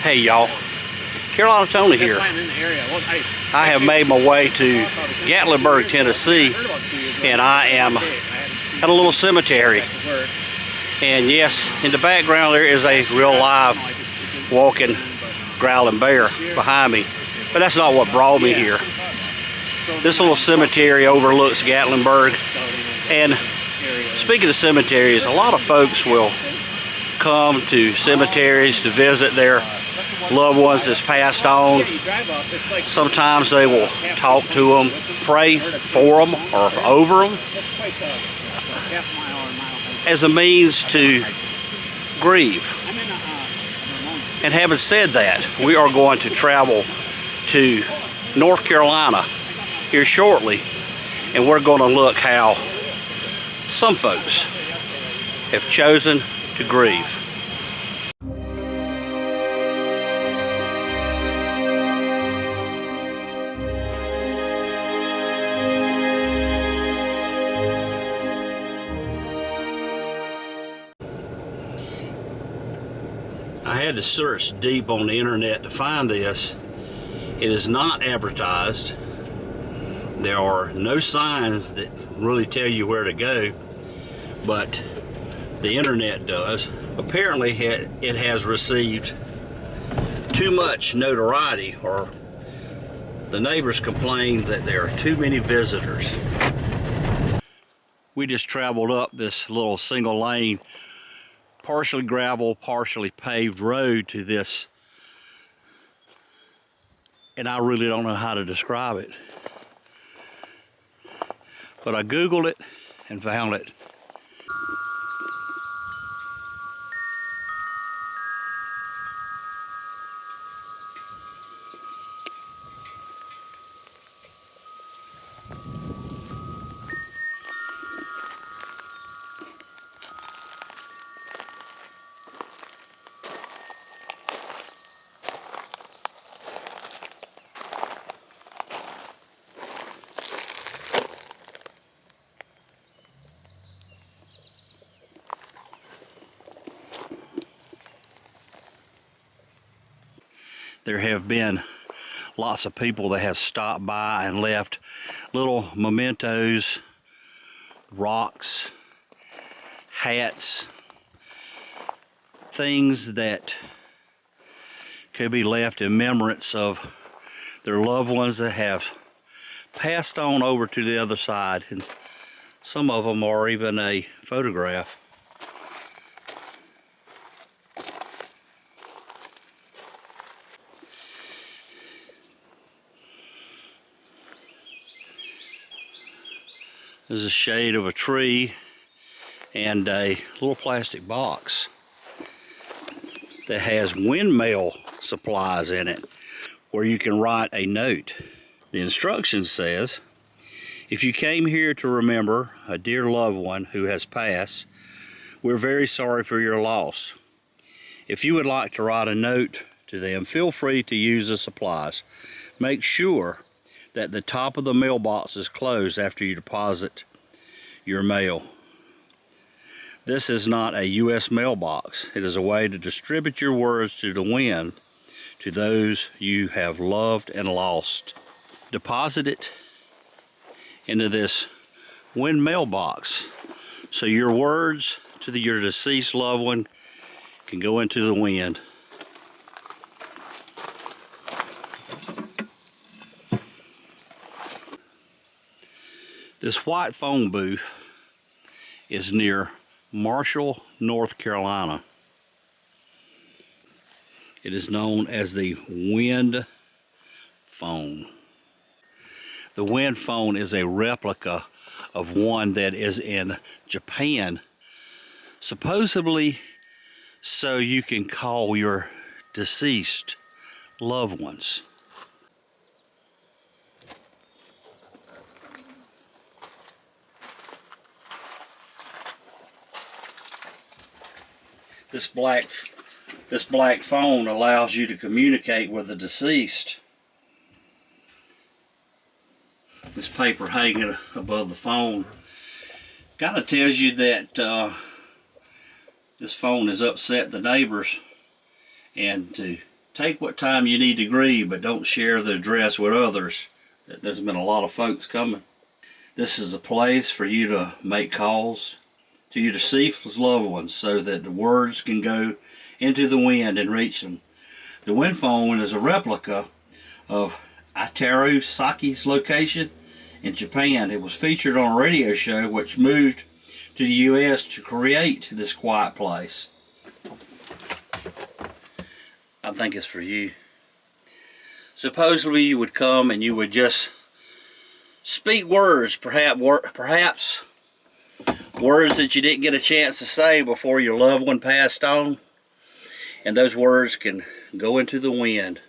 Hey y'all, Carolina Tony here. I have made my way to Gatlinburg, Tennessee, and I am at a little cemetery. And yes, in the background there is a real live walking growling bear behind me, but that's not what brought me here. This little cemetery overlooks Gatlinburg, and speaking of cemeteries, a lot of folks will come to cemeteries to visit their loved ones that's passed on. Sometimes they will talk to them, pray for them or over them as a means to grieve. And having said that, we are going to travel to North Carolina here shortly, and we're going to look how some folks have chosen to grieve. I had to search deep on the internet to find this. It is not advertised. There are no signs that really tell you where to go, but the internet does. Apparently it has received too much notoriety, or the neighbors complain that there are too many visitors. We just traveled up this little single lane, partially gravel, partially paved road to this, and I really don't know how to describe it. But I Googled it and found it. There have been lots of people that have stopped by and left little mementos, rocks, hats, things that could be left in remembrance of their loved ones that have passed on over to the other side, and some of them are even a photograph. There's a shade of a tree and a little plastic box that has windmill supplies in it where you can write a note. The instruction says, if you came here to remember a dear loved one who has passed, we're very sorry for your loss. If you would like to write a note to them, feel free to use the supplies. Make sure that the top of the mailbox is closed after you deposit your mail. This is not a U.S. mailbox. It is a way to distribute your words to the wind to those you have loved and lost. Deposit it into this wind mailbox so your words to your deceased loved one can go into the wind. This white phone booth is near Marshall, North Carolina. It is known as the wind phone. The wind phone is a replica of one that is in Japan, supposedly so you can call your deceased loved ones. This black phone allows you to communicate with the deceased. This paper hanging above the phone kind of tells you that this phone has upset the neighbors, and to Take what time you need to grieve, but don't share the address with others. There's been a lot of folks coming. This is a place for you to make calls to your deceased loved ones so that the words can go into the wind and reach them. The wind phone is a replica of Itaru Saki's location in Japan. It was featured on a radio show which moved to the U.S. to create this quiet place. I think it's for you. Supposedly you would come and you would just speak words, perhaps words that you didn't get a chance to say before your loved one passed on, and those words can go into the wind.